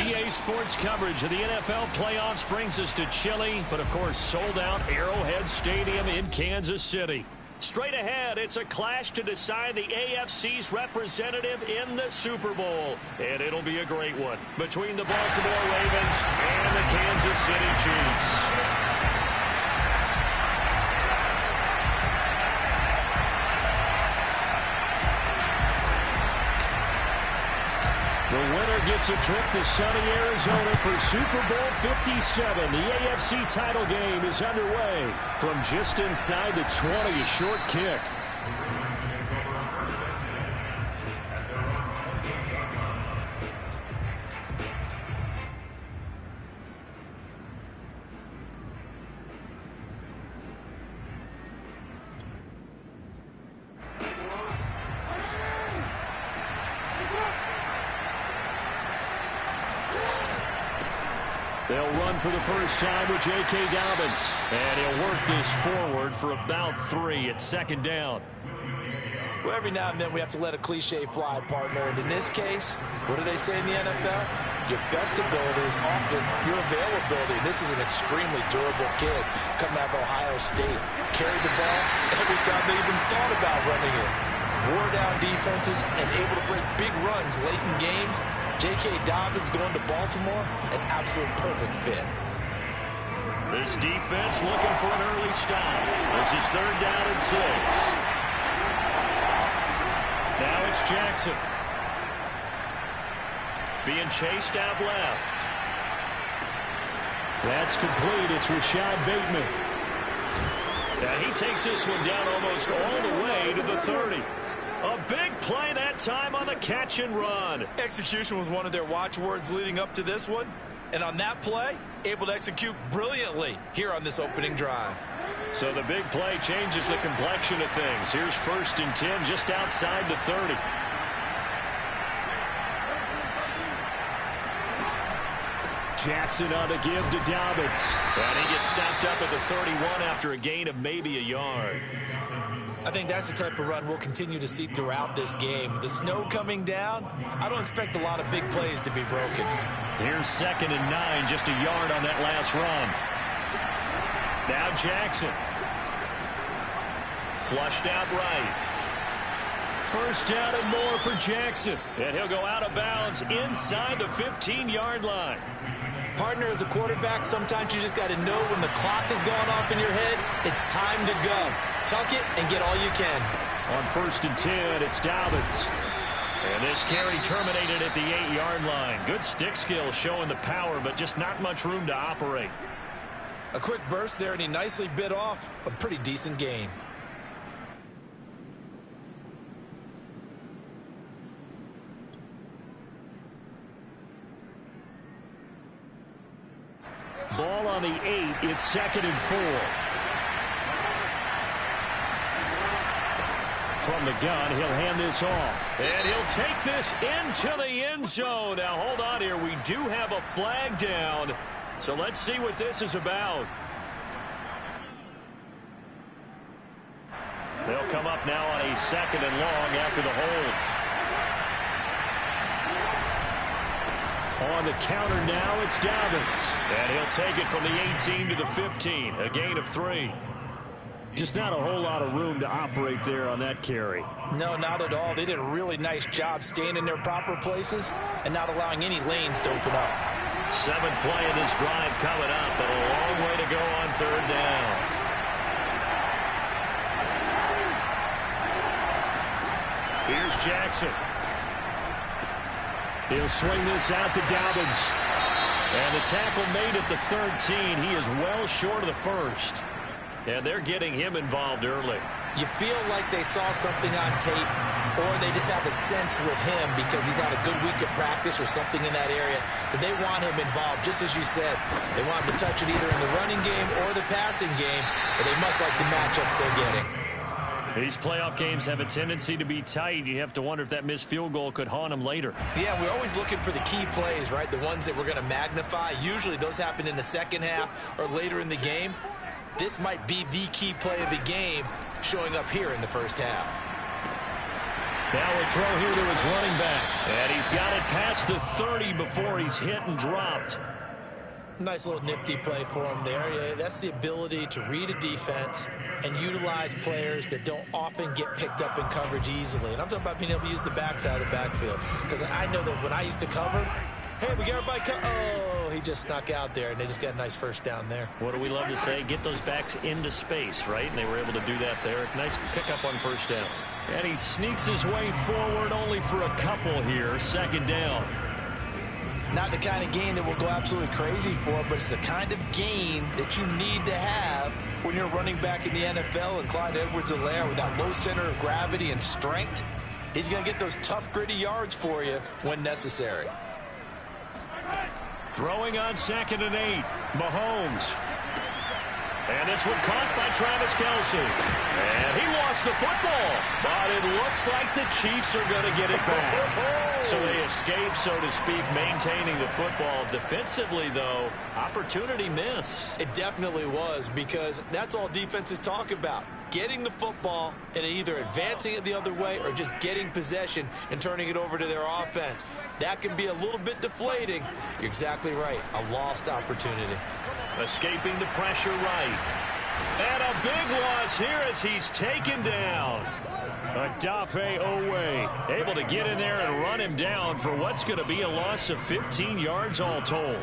EA Sports coverage of the NFL playoffs brings us to chilly, but of course sold-out Arrowhead Stadium in Kansas City. Straight ahead, it's a clash to decide the AFC's representative in the Super Bowl. And it'll be a great one between the Baltimore Ravens and the Kansas City Chiefs. The winner gets a trip to sunny Arizona for Super Bowl 57. The AFC title game is underway from just inside the 20, a short kick. They'll run for the first time with J.K. Dobbins. And he'll work this forward for about 3 at second down. Well, every now and then we have to let a cliche fly, partner. And in this case, what do they say in the NFL? Your best ability is often your availability. And this is an extremely durable kid coming out of Ohio State. Carried the ball every time they even thought about running it. Wore down defenses and able to break big runs late in games. J.K. Dobbins going to Baltimore, an absolute perfect fit. This defense looking for an early stop. This is 3rd down and 6. Now it's Jackson. Being chased out left. That's complete. It's Rashad Bateman. Now he takes this one down almost all the way to the 30. A big play that time on the catch and run. Execution was one of their watchwords leading up to this one. And on that play, able to execute brilliantly here on this opening drive. So the big play changes the complexion of things. Here's 1st and 10 just outside the 30. Jackson on to give to Dobbins. And he gets stopped up at the 31 after a gain of maybe a yard. I think that's the type of run we'll continue to see throughout this game. The snow coming down, I don't expect a lot of big plays to be broken. Here's 2nd and 9, just a yard on that last run. Now Jackson. Flushed out right. 1st down and more for Jackson. And he'll go out of bounds inside the 15-yard line. Partner, as a quarterback, sometimes you just got to know when the clock has gone off in your head, it's time to go. Tuck it and get all you can. On 1st and 10, it's Dobbins. And this carry terminated at the 8-yard line. Good stick skill showing the power, but just not much room to operate. A quick burst there, and he nicely bit off a pretty decent gain. Ball on the 8. It's 2nd and 4. From the gun, he'll hand this off. And he'll take this into the end zone. Now, hold on here. We do have a flag down. So let's see what this is about. They'll come up now on a 2nd and long after the hold. On the counter now, it's Dobbins. And he'll take it from the 18 to the 15. A gain of 3. Just not a whole lot of room to operate there on that carry. No, not at all. They did a really nice job staying in their proper places and not allowing any lanes to open up. 7th play of this drive coming up, but a long way to go on 3rd down. Here's Jackson. He'll swing this out to Dobbins. And the tackle made at the 13. He is well short of the 1st. And they're getting him involved early. You feel like they saw something on tape, or they just have a sense with him because he's had a good week of practice or something in that area that they want him involved. Just as you said, they want him to touch it either in the running game or the passing game, but they must like the matchups they're getting. These playoff games have a tendency to be tight. You have to wonder if that missed field goal could haunt them later. Yeah, we're always looking for the key plays, right? The ones that we're going to magnify. Usually those happen in the second half or later in the game. This might be the key play of the game showing up here in the first half. Now a throw here to his running back. And he's got it past the 30 before he's hit and dropped. Nice little nifty play for him there. Yeah, that's the ability to read a defense and utilize players that don't often get picked up in coverage easily. And I'm talking about being able to use the backside of the backfield. Because I know that when I used to cover, hey, we got everybody oh, he just snuck out there, and they just got a nice first down there. What do we love to say? Get those backs into space, right? And they were able to do that there. Nice pickup on first down. And he sneaks his way forward only for a couple here. Second down. Not the kind of gain that will go absolutely crazy for, but it's the kind of gain that you need to have when you're running back in the NFL. And Clyde Edwards-Helaire, with that low center of gravity and strength, he's going to get those tough, gritty yards for you when necessary. Throwing on 2nd and 8. Mahomes. And this one caught by Travis Kelce. And he lost the football. But it looks like the Chiefs are going to get it back. So they escape, so to speak, maintaining the football. Defensively, though, opportunity miss. It definitely was, because that's all defenses talk about. Getting the football and either advancing it the other way or just getting possession and turning it over to their offense. That can be a little bit deflating. You're exactly right. A lost opportunity. Escaping the pressure right. And a big loss here as he's taken down. Odafe Owe able to get in there and run him down for what's going to be a loss of 15 yards all told.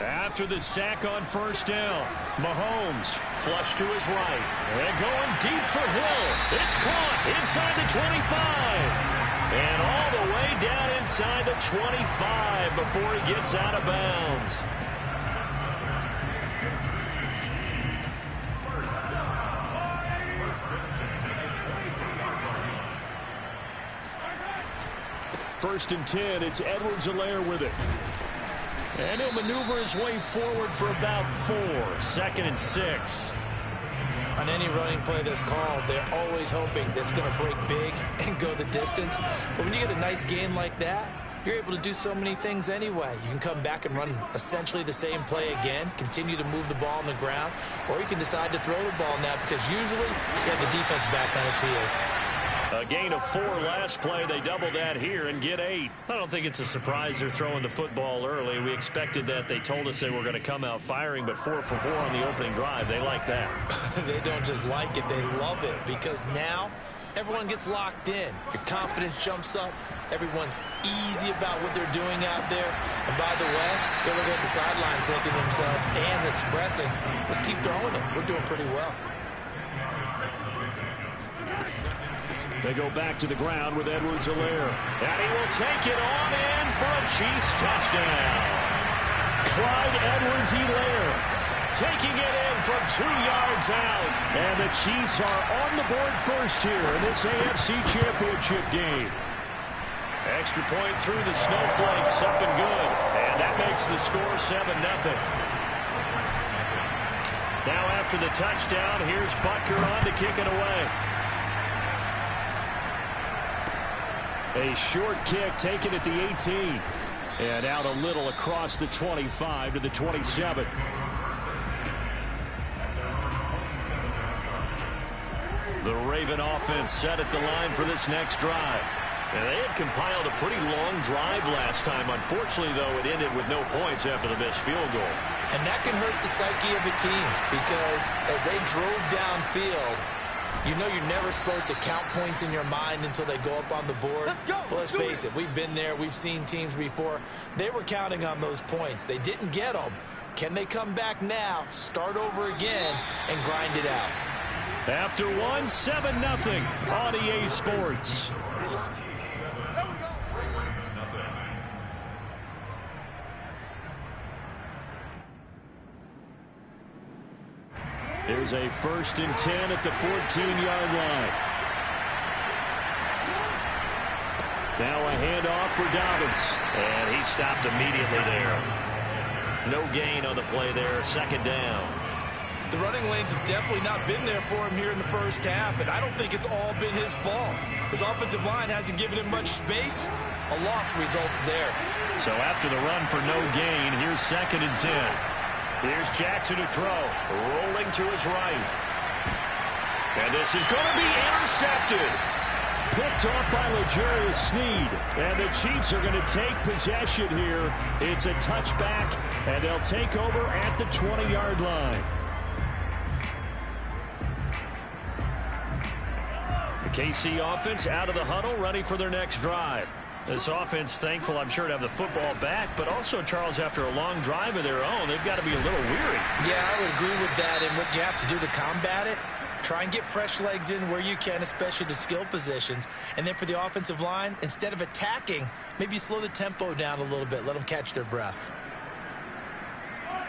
After the sack on first down, Mahomes flush to his right. And going deep for Hill. It's caught inside the 25. And all the way down inside the 25 before he gets out of bounds. First and 10, it's Edwards-Helaire with it. And he'll maneuver his way forward for about 4. 2nd and 6. On any running play that's called, they're always hoping that's going to break big and go the distance. But when you get a nice gain like that, you're able to do so many things anyway. You can come back and run essentially the same play again, continue to move the ball on the ground, or you can decide to throw the ball now, because usually you have the defense back on its heels. A gain of 4 last play. They double that here and get 8. I don't think it's a surprise they're throwing the football early. We expected that. They told us they were going to come out firing, but 4 for 4 on the opening drive. They like that. They don't just like it. They love it, because now everyone gets locked in. Your confidence jumps up. Everyone's easy about what they're doing out there. And by the way, they're looking at the sidelines thinking to themselves and expressing, let's keep throwing it. We're doing pretty well. They go back to the ground with Edwards-Helaire. And he will take it on in for a Chiefs touchdown. Clyde Edwards-Helaire taking it in from 2 yards out. And the Chiefs are on the board first here in this AFC Championship game. Extra point through the snowflakes, up and good. And that makes the score 7-0. Now after the touchdown, here's Butker on to kick it away. A short kick taken at the 18. And out a little across the 25 to the 27. The Raven offense set at the line for this next drive. And they had compiled a pretty long drive last time. Unfortunately, though, it ended with no points after the missed field goal. And that can hurt the psyche of a team, because as they drove downfield, you know you're never supposed to count points in your mind until they go up on the board. But let's face it, we've been there. We've seen teams before. They were counting on those points. They didn't get them. Can they come back now, start over again, and grind it out? After 7-0 on EA Sports. There's a 1st and 10 at the 14-yard line. Now a handoff for Dobbins. And he stopped immediately there. No gain on the play there. 2nd down. The running lanes have definitely not been there for him here in the first half, and I don't think it's all been his fault. His offensive line hasn't given him much space. A loss results there. So after the run for no gain, here's 2nd and 10. Here's Jackson to throw. Rolling to his right. And this is going to be intercepted. Picked off by L'Jarius Sneed. And the Chiefs are going to take possession here. It's a touchback, and they'll take over at the 20-yard line. The KC offense out of the huddle, ready for their next drive. This offense thankful, I'm sure, to have the football back, but also, Charles, after a long drive of their own, they've got to be a little weary. Yeah, I would agree with that, and what you have to do to combat it, try and get fresh legs in where you can, especially the skill positions. And then for the offensive line, instead of attacking, maybe slow the tempo down a little bit, let them catch their breath.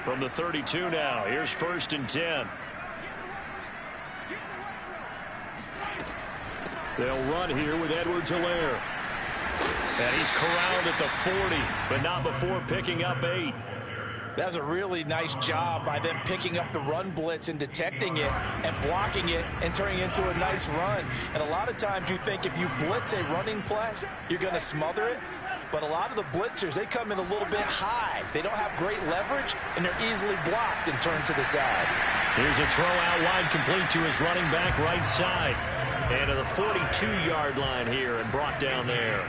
From the 32 now, here's 1st and 10. They'll run here with Edwards-Helaire. And he's corralled at the 40, but not before picking up 8. That's a really nice job by them picking up the run blitz and detecting it and blocking it and turning it into a nice run. And a lot of times you think if you blitz a running play, you're going to smother it. But a lot of the blitzers, they come in a little bit high. They don't have great leverage, and they're easily blocked and turned to the side. Here's a throw out wide, complete to his running back right side. And to the 42-yard line here and brought down there.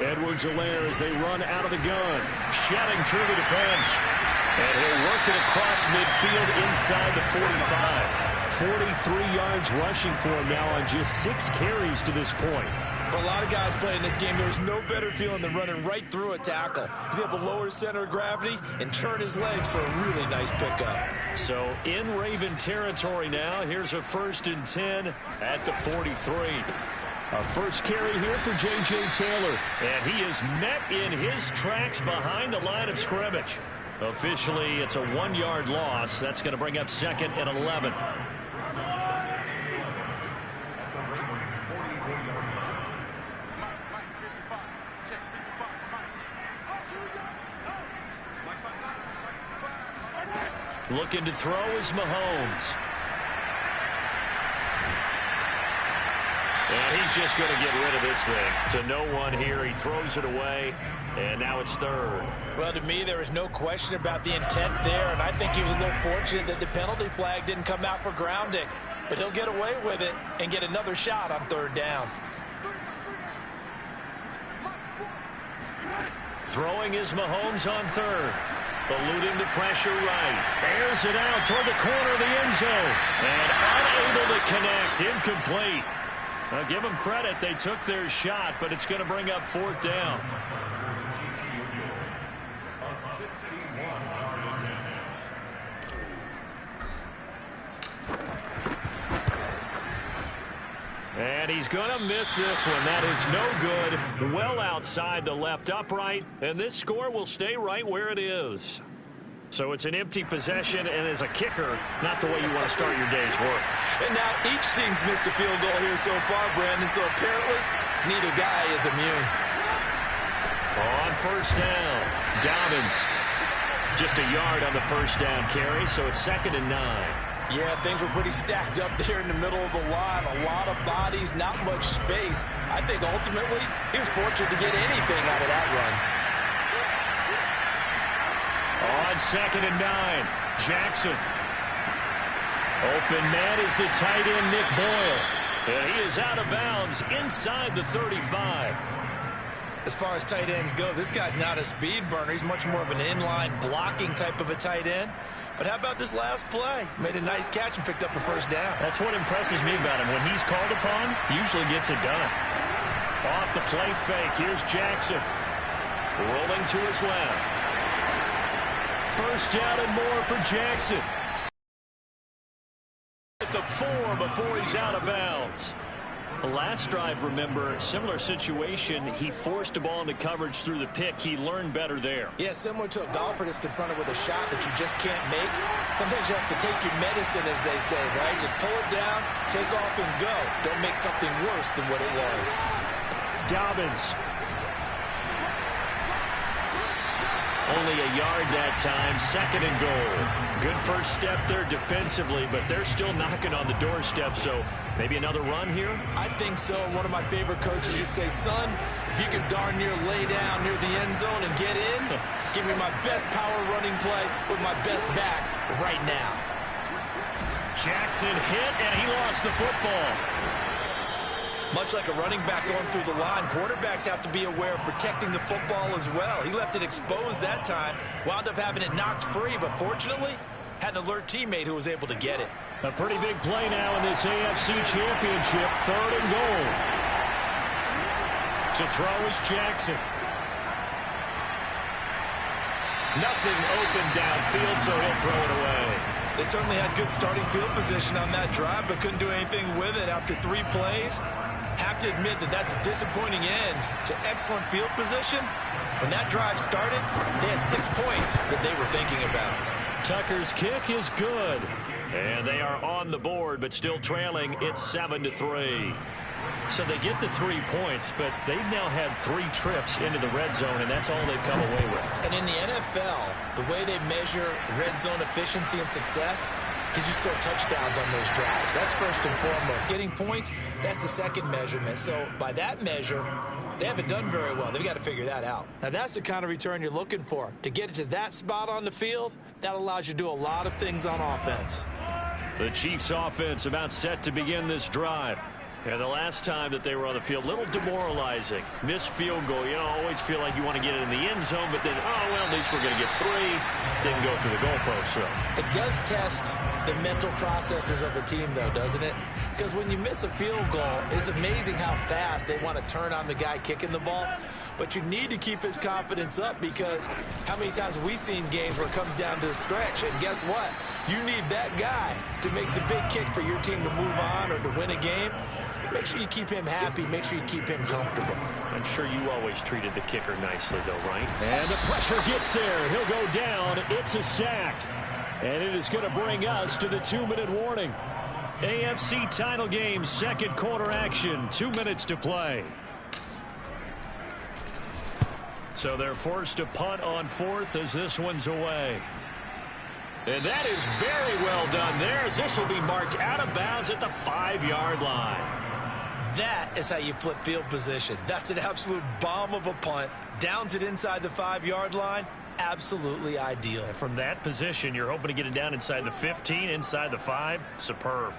Edwards-Helaire as they run out of the gun. Shedding through the defense. And he'll work it across midfield inside the 45. 43 yards rushing for him now on just 6 carries to this point. For a lot of guys playing this game, there's no better feeling than running right through a tackle. He's able to lower his center of gravity and churn his legs for a really nice pickup. So in Raven territory now, here's a 1st and 10 at the 43. A first carry here for J.J. Taylor. And he is met in his tracks behind the line of scrimmage. Officially, it's a 1-yard loss. That's going to bring up 2nd and 11. Looking to throw is Mahomes. And he's just going to get rid of this thing. To no one here. He throws it away. And now it's 3rd. Well, to me, there is no question about the intent there. And I think he was a little fortunate that the penalty flag didn't come out for grounding. But he'll get away with it and get another shot on 3rd down. Throwing is Mahomes on 3rd. Eluding the pressure right. Airs it out toward the corner of the end zone. And unable to connect. Incomplete. Now, give them credit. They took their shot, but it's going to bring up 4th down. And he's going to miss this one. That is no good. Well outside the left upright. And this score will stay right where it is. So it's an empty possession, and as a kicker, not the way you want to start your day's work. And now each team's missed a field goal here so far, Brandon, so apparently neither guy is immune. On 1st down, Dobbins. Just a yard on the 1st down carry, so it's 2nd and 9. Yeah, things were pretty stacked up there in the middle of the line. A lot of bodies, not much space. I think ultimately he was fortunate to get anything out of that run. On 2nd and 9, Jackson. Open man is the tight end, Nick Boyle. And he is out of bounds inside the 35. As far as tight ends go, this guy's not a speed burner. He's much more of an inline blocking type of a tight end. But how about this last play? Made a nice catch and picked up a 1st down. That's what impresses me about him. When he's called upon, usually gets it done. Off the play fake, here's Jackson. Rolling to his left. 1st down and more for Jackson. At the 4 before he's out of bounds. The last drive, remember, similar situation. He forced a ball into coverage through the pick. He learned better there. Yeah, similar to a golfer that's confronted with a shot that you just can't make. Sometimes you have to take your medicine, as they say, right? Just pull it down, take off, and go. Don't make something worse than what it was. Dobbins. Only a yard that time, 2nd and goal. Good first step there defensively, but they're still knocking on the doorstep, so maybe another run here? I think so. One of my favorite coaches used to say, son, if you can darn near lay down near the end zone and get in, give me my best power running play with my best back right now. Jackson hit, and he lost the football. Much like a running back going through the line, quarterbacks have to be aware of protecting the football as well. He left it exposed that time, wound up having it knocked free, but fortunately, had an alert teammate who was able to get it. A pretty big play now in this AFC Championship, 3rd and goal. To throw is Jackson. Nothing open downfield, so he'll throw it away. They certainly had good starting field position on that drive, but couldn't do anything with it after 3 plays. Have to admit that that's a disappointing end to excellent field position. When that drive started, they had 6 points that they were thinking about. Tucker's kick is good. And they are on the board, but still trailing. It's 7-3. So they get the 3 points, but they've now had 3 trips into the red zone, and that's all they've come away with. And in the NFL, the way they measure red zone efficiency and success, did you score touchdowns on those drives? That's first and foremost. Getting points, that's the second measurement. So by that measure, they haven't done very well. They've got to figure that out. Now, that's the kind of return you're looking for. To get it to that spot on the field, that allows you to do a lot of things on offense. The Chiefs offense about set to begin this drive. And the last time that they were on the field, a little demoralizing. Missed field goal. You know, always feel like you want to get it in the end zone, but then, oh, well, at least we're going to get 3. Didn't go through the goalpost, so. It does test the mental processes of a team, though, doesn't it? Because when you miss a field goal, it's amazing how fast they want to turn on the guy kicking the ball. But you need to keep his confidence up, because how many times have we seen games where it comes down to the stretch? And guess what? You need that guy to make the big kick for your team to move on or to win a game. Make sure you keep him happy. Make sure you keep him comfortable. I'm sure you always treated the kicker nicely, though, right? And the pressure gets there. He'll go down. It's a sack. And it is going to bring us to the 2-minute warning. AFC title game, 2nd quarter action. 2 minutes to play. So they're forced to punt on 4th as this one's away. And that is very well done there, as this will be marked out of bounds at the 5-yard line. That is how you flip field position. That's an absolute bomb of a punt. Downs it inside the 5-yard line. Absolutely ideal. And from that position, you're hoping to get it down inside the 15, inside the 5. Superb.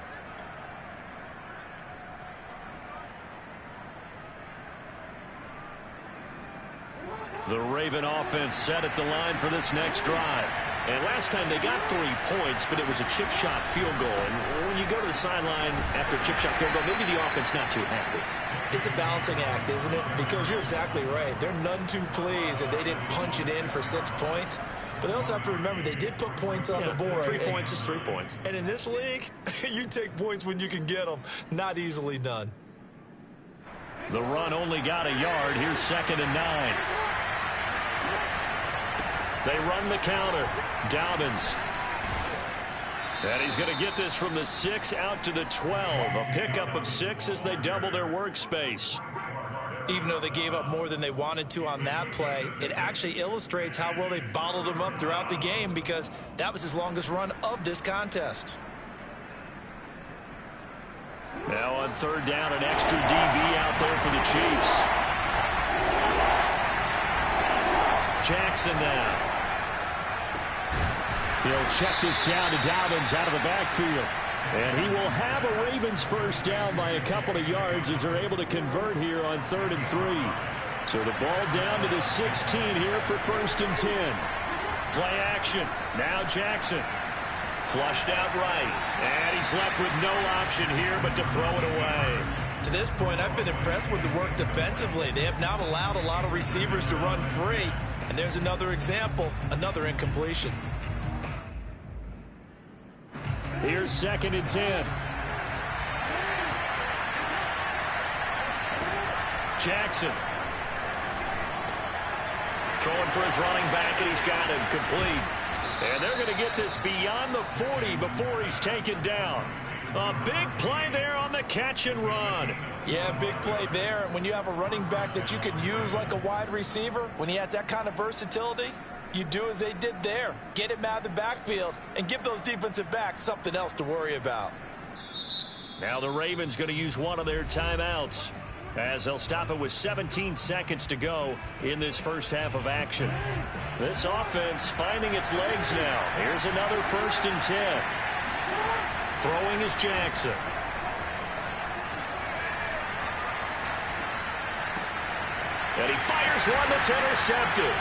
The Raven offense set at the line for this next drive. And last time they got 3 points, but it was a chip shot field goal. And when you go to the sideline after a chip shot field goal, maybe the offense not too happy. It's a balancing act, isn't it? Because you're exactly right. They're none too pleased that they didn't punch it in for 6 points. But they also have to remember they did put points on the board. 3 points is 3 points. And in this league, you take points when you can get them. Not easily done. The run only got a yard. Here's 2nd and 9. They run the counter. Dobbins. And he's going to get this from the 6 out to the 12. A pickup of 6 as they double their workspace. Even though they gave up more than they wanted to on that play, it actually illustrates how well they bottled them up throughout the game, because that was his longest run of this contest. Now on 3rd down, an extra DB out there for the Chiefs. Jackson now. He'll check this down to Dobbins out of the backfield. And he will have a Ravens first down by a couple of yards as they're able to convert here on 3rd and 3. So the ball down to the 16 here for 1st and 10. Play action. Now Jackson. Flushed out right. And he's left with no option here but to throw it away. To this point, I've been impressed with the work defensively. They have not allowed a lot of receivers to run free. And there's another example, another incompletion. Here's 2nd and 10. Jackson. Throwing for his running back, and he's got him complete. And they're going to get this beyond the 40 before he's taken down. A big play there on the catch and run. Yeah, big play there. And when you have a running back that you can use like a wide receiver, when he has that kind of versatility, you do as they did there. Get him out of the backfield and give those defensive backs something else to worry about. Now the Ravens going to use one of their timeouts as they'll stop it with 17 seconds to go in this first half of action. This offense finding its legs now. Here's another 1st and 10. Throwing is Jackson. And he fires one that's intercepted.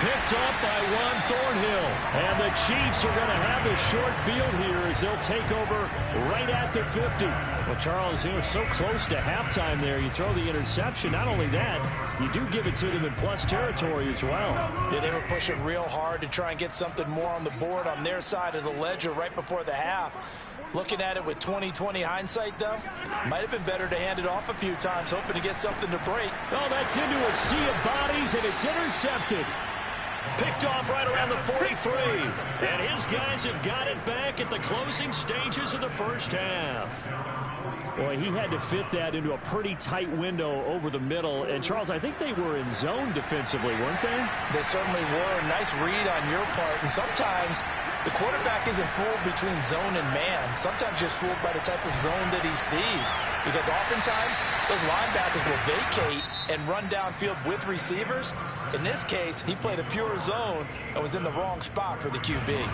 Picked up by Juan Thornhill. And the Chiefs are going to have the short field here as they'll take over right at the 50. Well, Charles, they were so close to halftime there. You throw the interception. Not only that, you do give it to them in plus territory as well. Yeah, they were pushing real hard to try and get something more on the board on their side of the ledger right before the half. Looking at it with 20/20 hindsight, though, might have been better to hand it off a few times, hoping to get something to break. Oh, that's into a sea of bodies, and it's intercepted. Picked off right around the 43. And his guys have got it back at the closing stages of the first half. Boy, he had to fit that into a pretty tight window over the middle. And, Charles, I think they were in zone defensively, weren't they? They certainly were. Nice read on your part. And sometimes the quarterback isn't fooled between zone and man. Sometimes just fooled by the type of zone that he sees. Because oftentimes, those linebackers will vacate and run downfield with receivers. In this case, he played a pure zone and was in the wrong spot for the QB.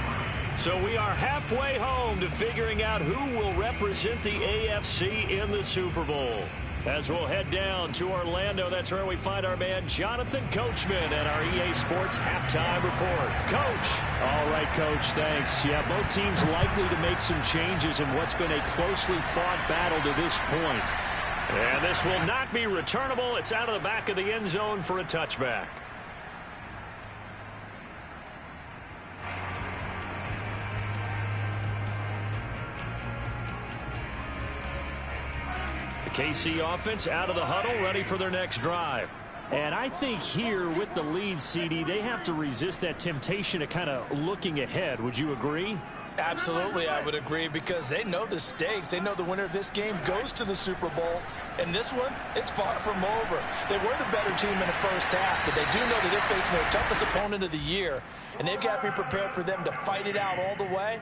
So we are halfway home to figuring out who will represent the AFC in the Super Bowl. As we'll head down to Orlando, that's where we find our man Jonathan Coachman at our EA Sports Halftime Report. Coach. All right, Coach, thanks. Yeah, both teams likely to make some changes in what's been a closely fought battle to this point. And this will not be returnable. It's out of the back of the end zone for a touchback. KC offense out of the huddle, ready for their next drive. And I think here with the lead, CD, they have to resist that temptation of kind of looking ahead. Would you agree? Absolutely, I would agree, because they know the stakes. They know the winner of this game goes to the Super Bowl. And this one, it's far from over. They were the better team in the first half, but they do know that they're facing their toughest opponent of the year. And they've got to be prepared for them to fight it out all the way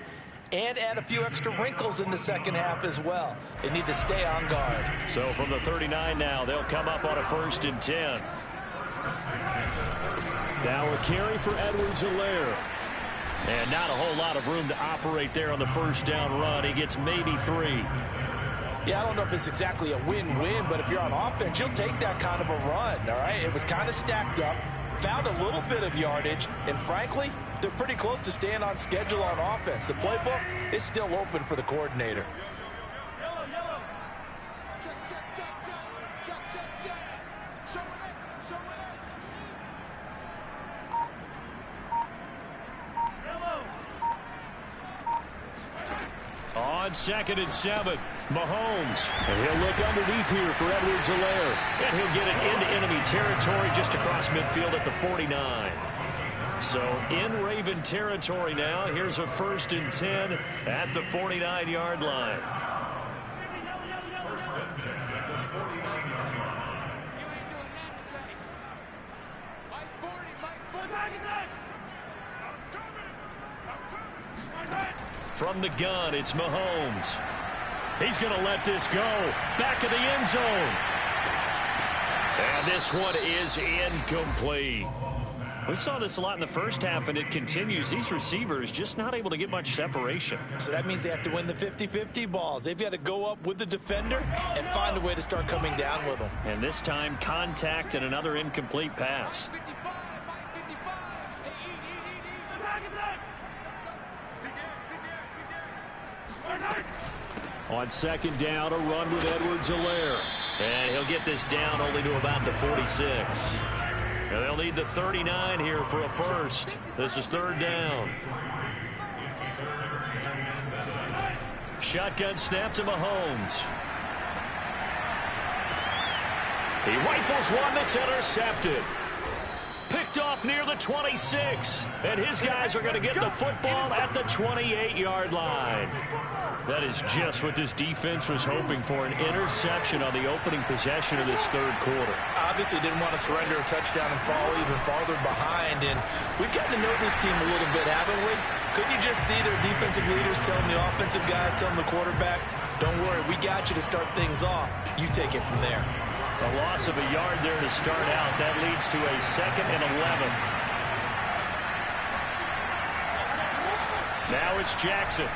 and add a few extra wrinkles in the second half as well. They need to stay on guard. So from the 39 now, they'll come up on a 1st and 10. Now a carry for Edwards-Helaire. And not a whole lot of room to operate there on the first down run. He gets maybe 3. Yeah, I don't know if it's exactly a win-win, but if you're on offense, you'll take that kind of a run, all right? It was kind of stacked up, found a little bit of yardage, and frankly, they're pretty close to staying on schedule on offense. The playbook is still open for the coordinator. On 2nd and 7, Mahomes. And he'll look underneath here for Edwards-Helaire. And he'll get it into enemy territory just across midfield at the 49. So in Raven territory now. Here's a 1st and 10 at the 49-yard line. From the gun, it's Mahomes. He's going to let this go. Back of the end zone. And this one is incomplete. We saw this a lot in the first half, and it continues. These receivers just not able to get much separation. So that means they have to win the 50-50 balls. They've got to go up with the defender and find a way to start coming down with them. And this time, contact and another incomplete pass. On 2nd down, a run with Edwards-Helaire. And he'll get this down only to about the 46. And they'll need the 39 here for a first. This is 3rd down. Shotgun snap to Mahomes. He rifles one that's intercepted. Picked off near the 26. And his guys are going to get the football at the 28-yard line. That is just what this defense was hoping for, an interception on the opening possession of this 3rd quarter. Obviously didn't want to surrender a touchdown and fall even farther behind. And we've gotten to know this team a little bit, haven't we? Couldn't you just see their defensive leaders telling the offensive guys, telling the quarterback, don't worry, we got you to start things off. You take it from there. A loss of a yard there to start out. That leads to a 2nd and 11. Now it's Jackson.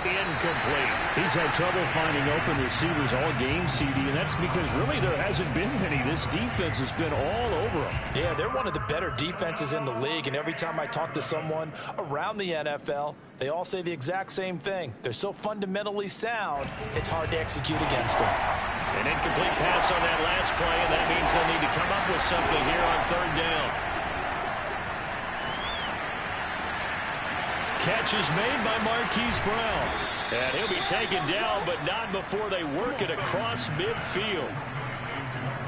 incomplete. He's had trouble finding open receivers all game, CD, and that's because really there hasn't been many. This defense has been all over them. Yeah, they're one of the better defenses in the league, and every time I talk to someone around the NFL, they all say the exact same thing. They're so fundamentally sound, it's hard to execute against them. An incomplete pass on that last play, and that means they'll need to come up with something here on third down. Catch is made by Marquise Brown. And he'll be taken down, but not before they work it across midfield.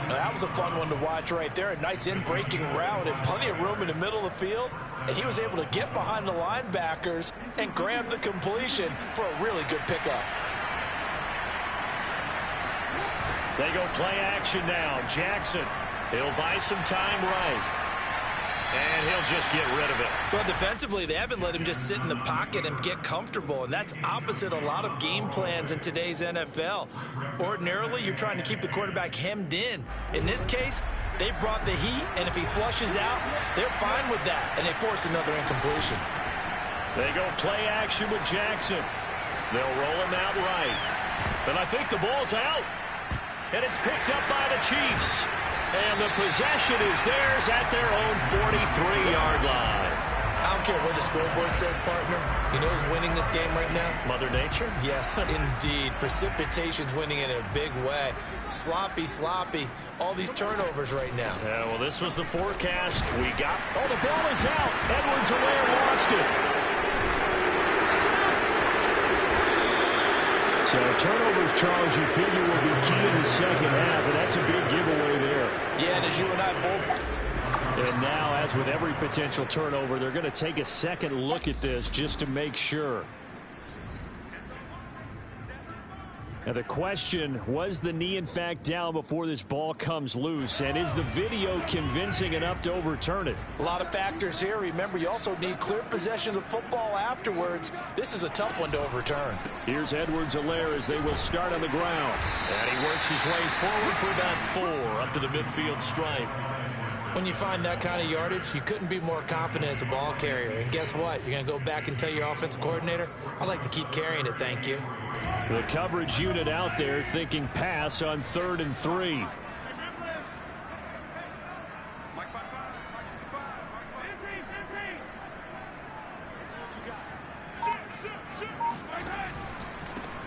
Now, that was a fun one to watch right there. A nice in-breaking route and plenty of room in the middle of the field. And he was able to get behind the linebackers and grab the completion for a really good pickup. They go play action now. Jackson, he'll buy some time right. And he'll just get rid of it. Well, defensively, they haven't let him just sit in the pocket and get comfortable, and that's opposite a lot of game plans in today's NFL. Ordinarily, you're trying to keep the quarterback hemmed in. In this case, they brought the heat, and if he flushes out, they're fine with that, and they force another incompletion. They go play action with Jackson. They'll roll him out right. And I think the ball's out. And it's picked up by the Chiefs. And the possession is theirs at their own 43-yard line. I don't care what the scoreboard says, partner. You know who's winning this game right now? Mother Nature? Yes, indeed. Precipitation's winning in a big way. Sloppy, all these turnovers right now. Yeah, well, this was the forecast we got. Oh, the ball is out. Edwards-Helaire lost it. So turnovers, Charles, you figure will be key in the second half, and that's a big giveaway there. Yeah, and as you and I both... And now, as with every potential turnover, they're going to take a second look at this just to make sure. Now the question, was the knee in fact down before this ball comes loose? And is the video convincing enough to overturn it? A lot of factors here. Remember, you also need clear possession of the football afterwards. This is a tough one to overturn. Here's Edwards-Helaire as they will start on the ground. And he works his way forward for about 4 up to the midfield stripe. When you find that kind of yardage, you couldn't be more confident as a ball carrier. And guess what? You're going to go back and tell your offensive coordinator, I'd like to keep carrying it, thank you. The coverage unit out there thinking pass on 3rd and 3.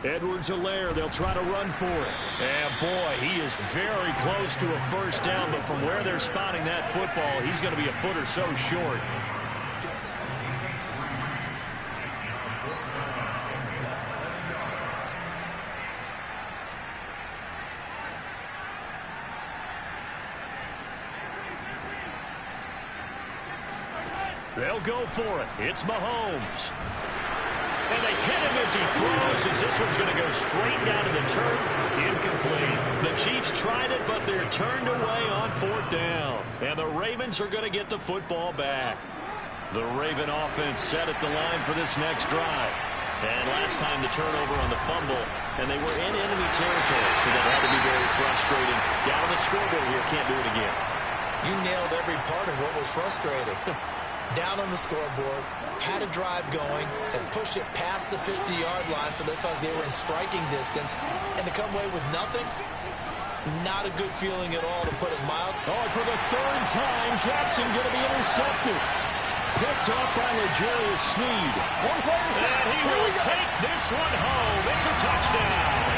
Edwards-Helaire, they'll try to run for it. And boy, he is very close to a first down, but from where they're spotting that football, he's going to be a foot or so short. They'll go for it. It's Mahomes. And they hit him as he throws, as this one's going to go straight down to the turf. Incomplete. The Chiefs tried it, but they're turned away on 4th down. And the Ravens are going to get the football back. The Raven offense set at the line for this next drive. And last time the turnover on the fumble, and they were in enemy territory, so that had to be very frustrating. Down on the scoreboard here, can't do it again. You nailed every part of what was frustrating. Down on the scoreboard, had a drive going, and pushed it past the 50-yard line so they thought they were in striking distance, and to come away with nothing, not a good feeling at all, to put it mild. Oh, for the 3rd time, Jackson going to be intercepted. Picked off by L'Jarius Sneed. And he will take this one home. It's a touchdown.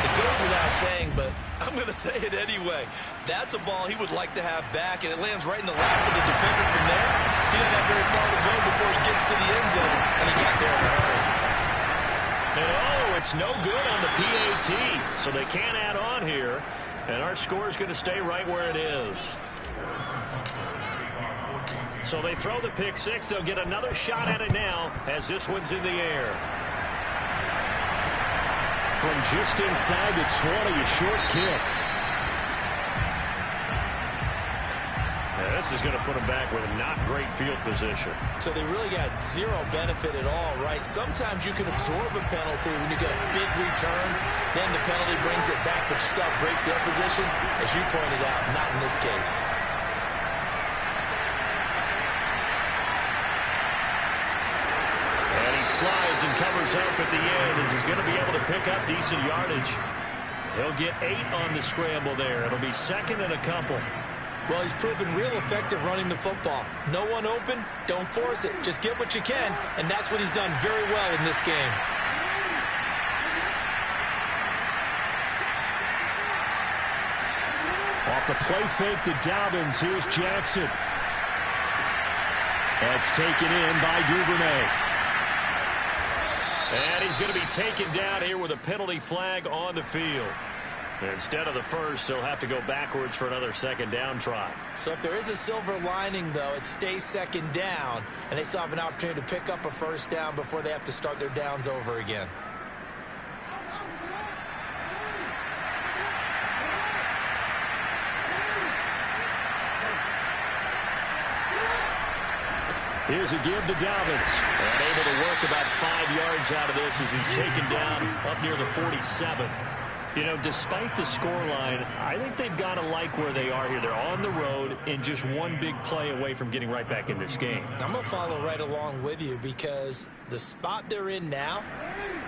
It goes without saying, but I'm going to say it anyway. That's a ball he would like to have back, and it lands right in the lap of the defender from there. He didn't have very far to go before he gets to the end zone, and he got there in a hurry. And oh, it's no good on the PAT, so they can't add on here, and our score is going to stay right where it is. So they throw the pick six. They'll get another shot at it now as this one's in the air. From just inside the 20, a short kick. Yeah, this is going to put them back with not great field position. So they really got zero benefit at all, right? Sometimes you can absorb a penalty when you get a big return. Then the penalty brings it back, but you still have great field position. As you pointed out, not in this case. slides and covers up at the end as he's going to be able to pick up decent yardage. He'll get 8 on the scramble there. It'll be second and a couple. Well, he's proven real effective running the football. No one open, don't force it. Just get what you can, and that's what he's done very well in this game. Off the play fake to Dobbins, here's Jackson. That's taken in by Duvernay. And he's going to be taken down here with a penalty flag on the field. Instead of the first, he'll have to go backwards for another second down try. So if there is a silver lining, though, it stays second down, and they still have an opportunity to pick up a first down before they have to start their downs over again. Here's a give to Dobbins. And able to work about 5 yards out of this as he's taken down up near the 47. You know, despite the scoreline, I think they've got to like where they are here. They're on the road and just one big play away from getting right back in this game. I'm going to follow right along with you because the spot they're in now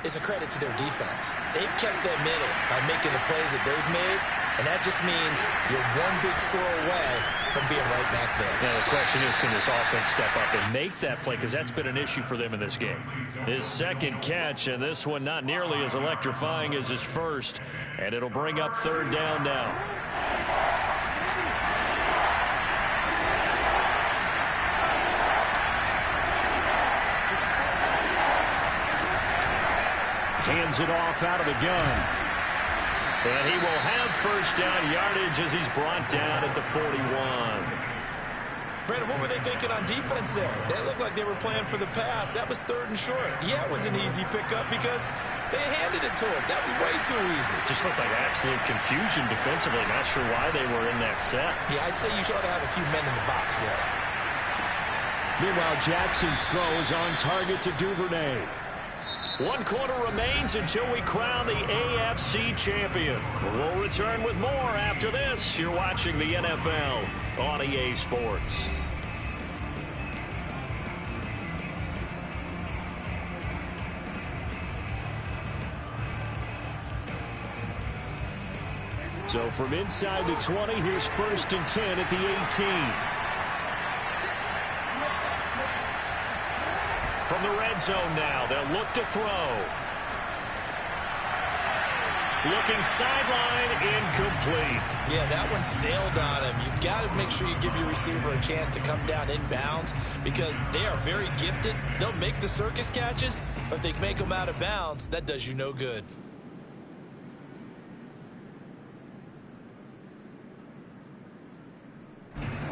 is a credit to their defense. They've kept them in it by making the plays that they've made, and that just means you're one big score away from being right back there. Now the question is, can this offense step up and make that play? Because that's been an issue for them in this game. His second catch, and this one not nearly as electrifying as his first. And it'll bring up third down now. Hands it off out of the gun. And he will have first down yardage as he's brought down at the 41. Brandon, what were they thinking on defense there? They looked like they were playing for the pass. That was third and short. Yeah, it was an easy pickup because they handed it to him. That was way too easy. Just looked like absolute confusion defensively. Not sure why they were in that set. Yeah, I'd say you should have a few men in the box there. Meanwhile, Jackson's throw is on target to Duvernay. 1 quarter remains until we crown the AFC champion. We'll return with more after this. You're watching the NFL on EA Sports. So from inside the 20, here's 1st and 10 at the 18. From the red zone now, they'll look to throw. Looking sideline, incomplete. Yeah, that one sailed on him. You've got to make sure you give your receiver a chance to come down inbounds because they are very gifted. They'll make the circus catches, but if they make them out of bounds, that does you no good.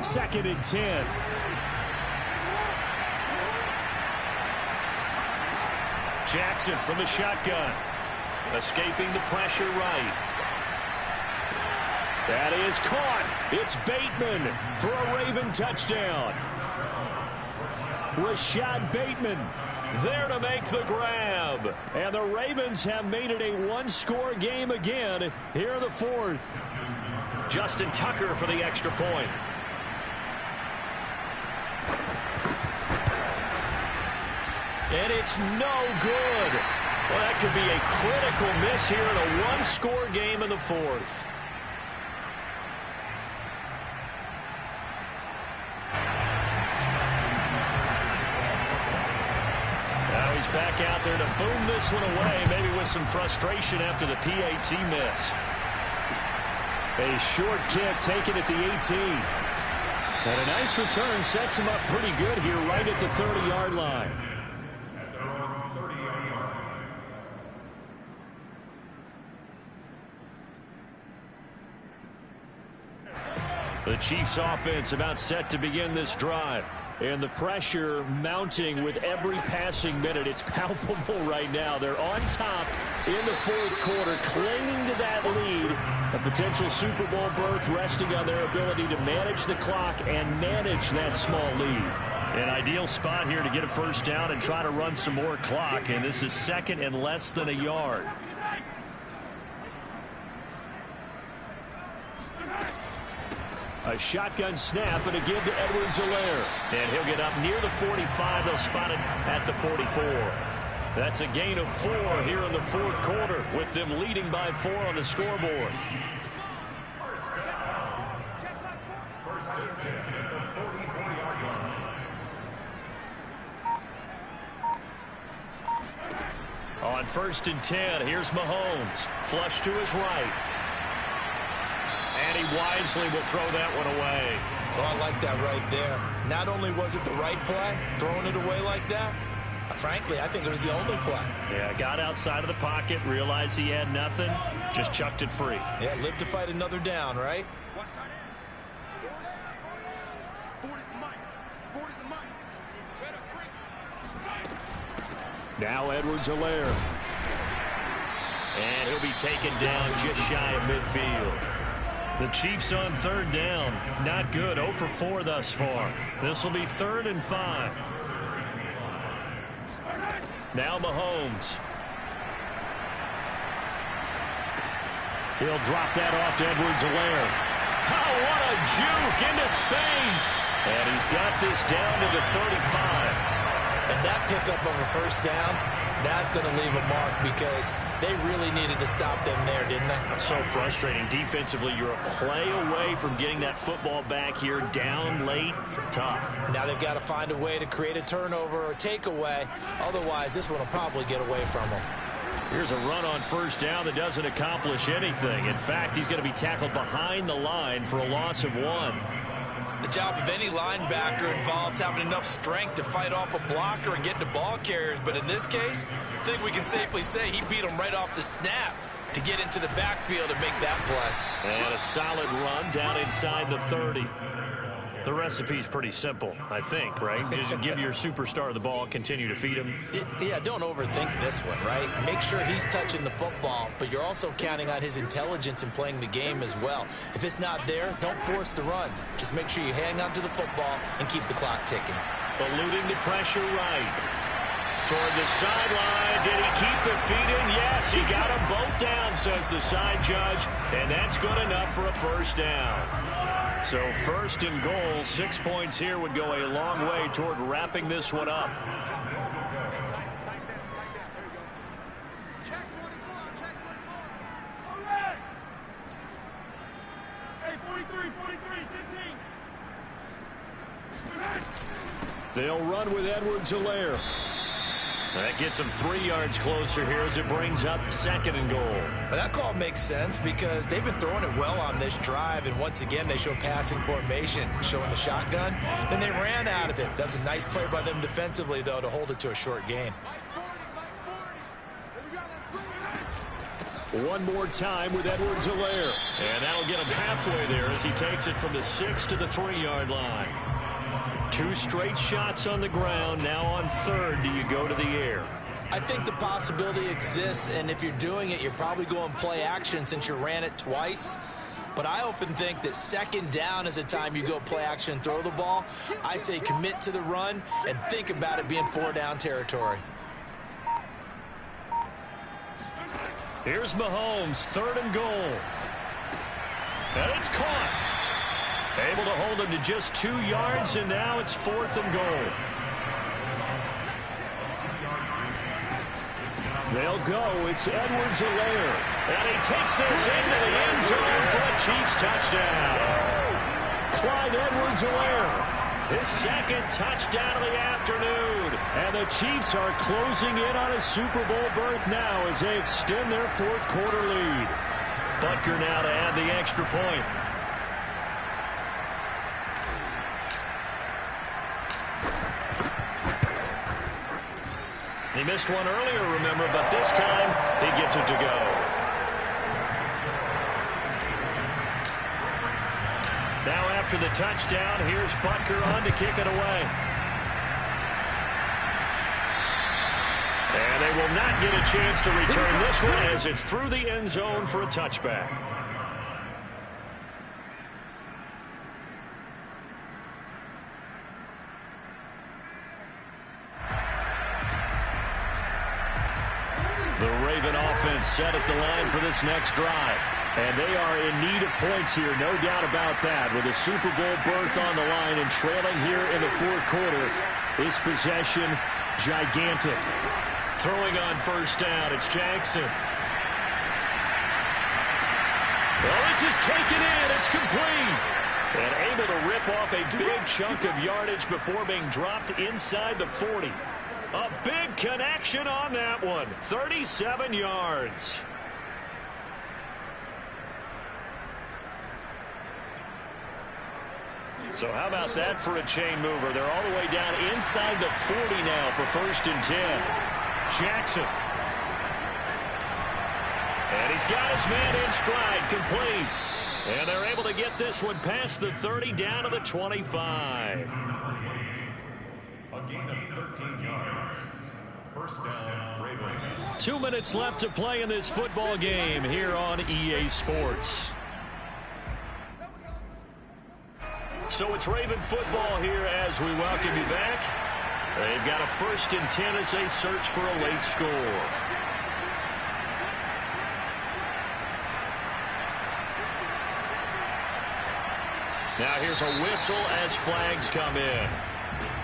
Second and 10. Jackson from the shotgun. Escaping the pressure right. That is caught. It's Bateman for a Raven touchdown. Rashad Bateman there to make the grab. And the Ravens have made it a one-score game again here in the 4th. Justin Tucker for the extra point. And it's no good. Well, that could be a critical miss here in a one-score game in the 4th. Now he's back out there to boom this one away, maybe with some frustration after the PAT miss. A short kick taken at the 18. And a nice return sets him up pretty good here right at the 30-yard line. The Chiefs offense about set to begin this drive. And the pressure mounting with every passing minute. It's palpable right now. They're on top in the 4th quarter, clinging to that lead. A potential Super Bowl berth resting on their ability to manage the clock and manage that small lead. An ideal spot here to get a first down and try to run some more clock. And this is second and less than a yard. A shotgun snap and a give to Edwards-Helaire. And he'll get up near the 45. They'll spot it at the 44. That's a gain of 4 here in the fourth quarter, with them leading by 4 on the scoreboard. On 1st and 10, here's Mahomes. Flush to his right. And he wisely will throw that one away. Oh, I like that right there. Not only was it the right play, throwing it away like that, frankly, I think it was the only play. Yeah, got outside of the pocket, realized he had nothing, just chucked it free. Yeah, live to fight another down, right? Now Edwards-Helaire. And he'll be taken down just shy of midfield. The Chiefs on 3rd down. Not good. 0 for 4 thus far. This will be 3rd and 5. Now Mahomes. He'll drop that off to Edwards-Helaire. Oh, what a juke into space. And he's got this down to the 35. And that pickup of a first down, that's going to leave a mark because they really needed to stop them there, didn't they? So frustrating. Defensively, you're a play away from getting that football back here. Down late, tough. Now they've got to find a way to create a turnover or takeaway. Otherwise, this one will probably get away from them. Here's a run on 1st down that doesn't accomplish anything. In fact, he's going to be tackled behind the line for a loss of 1. The job of any linebacker involves having enough strength to fight off a blocker and get to ball carriers. But in this case, I think we can safely say he beat him right off the snap to get into the backfield and make that play. And a solid run down inside the 30. The recipe's pretty simple, I think, right? Just give your superstar the ball, continue to feed him. Yeah, don't overthink this one, right? Make sure he's touching the football, but you're also counting on his intelligence in playing the game as well. If it's not there, don't force the run. Just make sure you hang on to the football and keep the clock ticking. Eluding the pressure right. Toward the sideline. Did he keep the feet in? Yes, he got them both down, says the side judge, and that's good enough for a first down. So 1st and goal, 6 points here would go a long way toward wrapping this one up. They'll run with Edwards-Helaire. That gets him 3 yards closer here as it brings up 2nd and goal. But that call makes sense because they've been throwing it well on this drive, and once again they show passing formation, showing the shotgun. Then they ran out of it. That's a nice play by them defensively, though, to hold it to a short gain. One more time with Edwards-Helaire. And that'll get him halfway there as he takes it from the 6 to the 3-yard line. 2 straight shots on the ground. Now on 3rd, do you go to the air? I think the possibility exists, and if you're doing it, you're probably going play action since you ran it twice. But I often think that 2nd down is a time you go play action and throw the ball. I say commit to the run and think about it being 4-down territory. Here's Mahomes, 3rd and goal. And it's caught. Able to hold him to just 2 yards, and now it's 4th and goal. They'll go. It's Edwards-Helaire. And he takes this into the end zone for a Chiefs touchdown. Clyde Edwards-Helaire, his 2nd touchdown of the afternoon. And the Chiefs are closing in on a Super Bowl berth now as they extend their 4th quarter lead. Butker now to add the extra point. He missed one earlier, remember, but this time he gets it to go. Now after the touchdown, here's Butker on to kick it away. And they will not get a chance to return this one as it's through the end zone for a touchback. The Raven offense set at the line for this next drive. And they are in need of points here, no doubt about that. With a Super Bowl berth on the line and trailing here in the 4th quarter, this possession gigantic. Throwing on first down, it's Jackson. Well, this is taken in. It's complete. And able to rip off a big chunk of yardage before being dropped inside the 40. A big connection on that one. 37 yards. So how about that for a chain mover? They're all the way down inside the 40 now for 1st and 10. Jackson. And he's got his man in stride, complete. And they're able to get this one past the 30 down to the 25. A gain of 13 yards. First down, Ravens. 2 minutes left to play in this football game here on EA Sports. So it's Raven football here as we welcome you back. They've got a 1st and 10 as they search for a late score. Now here's a whistle as flags come in.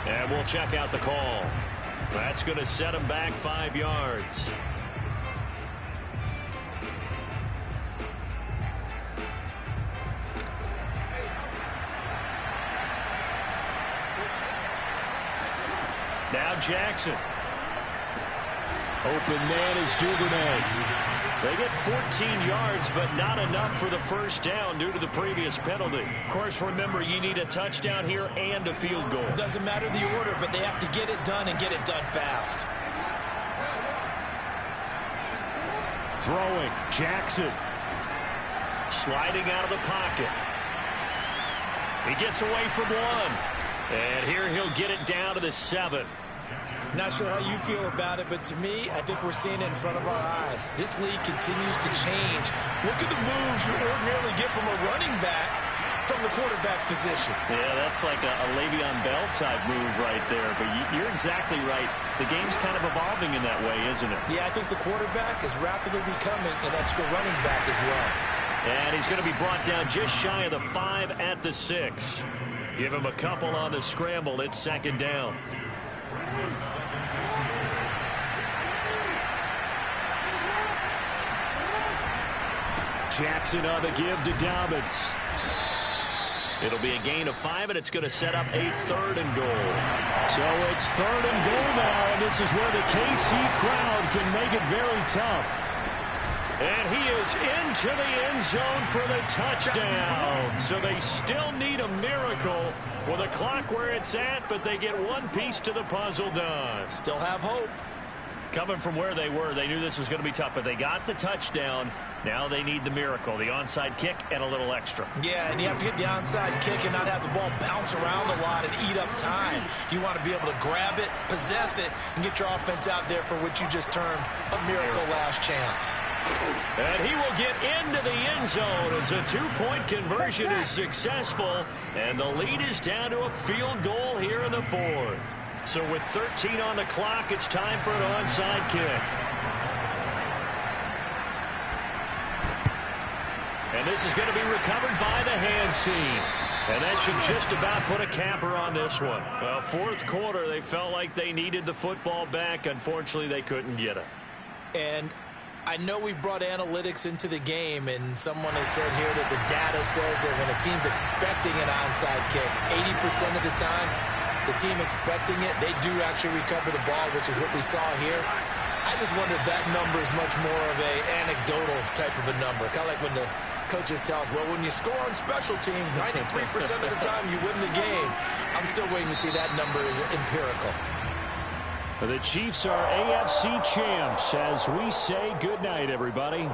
And we'll check out the call. That's going to set him back 5 yards. Now Jackson. Open man is Duvernay. They get 14 yards, but not enough for the first down due to the previous penalty. Of course, remember, you need a touchdown here and a field goal. Doesn't matter the order, but they have to get it done and get it done fast. Throwing, Jackson. Sliding out of the pocket. He gets away from one. And here he'll get it down to the 7. Not sure how you feel about it, but to me, I think we're seeing it in front of our eyes. This league continues to change. Look at the moves you ordinarily get from a running back from the quarterback position. Yeah, that's like a Le'Veon Bell type move right there. But you're exactly right. The game's kind of evolving in that way, isn't it? Yeah, I think the quarterback is rapidly becoming an extra running back as well. And he's going to be brought down just shy of the 5 at the 6. Give him a couple on the scramble. It's 2nd down. Jackson on the give to Dobbins. It'll be a gain of 5, and it's going to set up a 3rd and goal. So it's 3rd and goal now, and this is where the KC crowd can make it very tough. And he is into the end zone for the touchdown. So they still need a miracle with a clock where it's at, but they get one piece to the puzzle done. Still have hope. Coming from where they were, they knew this was going to be tough, but they got the touchdown. Now they need the miracle, the onside kick and a little extra. Yeah, and you have to get the onside kick and not have the ball bounce around a lot and eat up time. You want to be able to grab it, possess it, and get your offense out there for what you just termed a miracle last chance. And he will get into the end zone as a 2-point conversion is successful, and the lead is down to a field goal here in the 4th. So with 13 on the clock, it's time for an onside kick. And this is going to be recovered by the hands team. And that should just about put a capper on this one. Well, 4th quarter, they felt like they needed the football back. Unfortunately, they couldn't get it. And I know we've brought analytics into the game, and someone has said here that the data says that when a team's expecting an onside kick, 80% of the time, the team expecting it, they do actually recover the ball, which is what we saw here. I just wonder if that number is much more of a anecdotal type of a number. Kind of like when the coaches tell us, well, when you score on special teams, 93% of the time you win the game. I'm still waiting to see that number is empirical. The Chiefs are AFC champs as we say goodnight, everybody.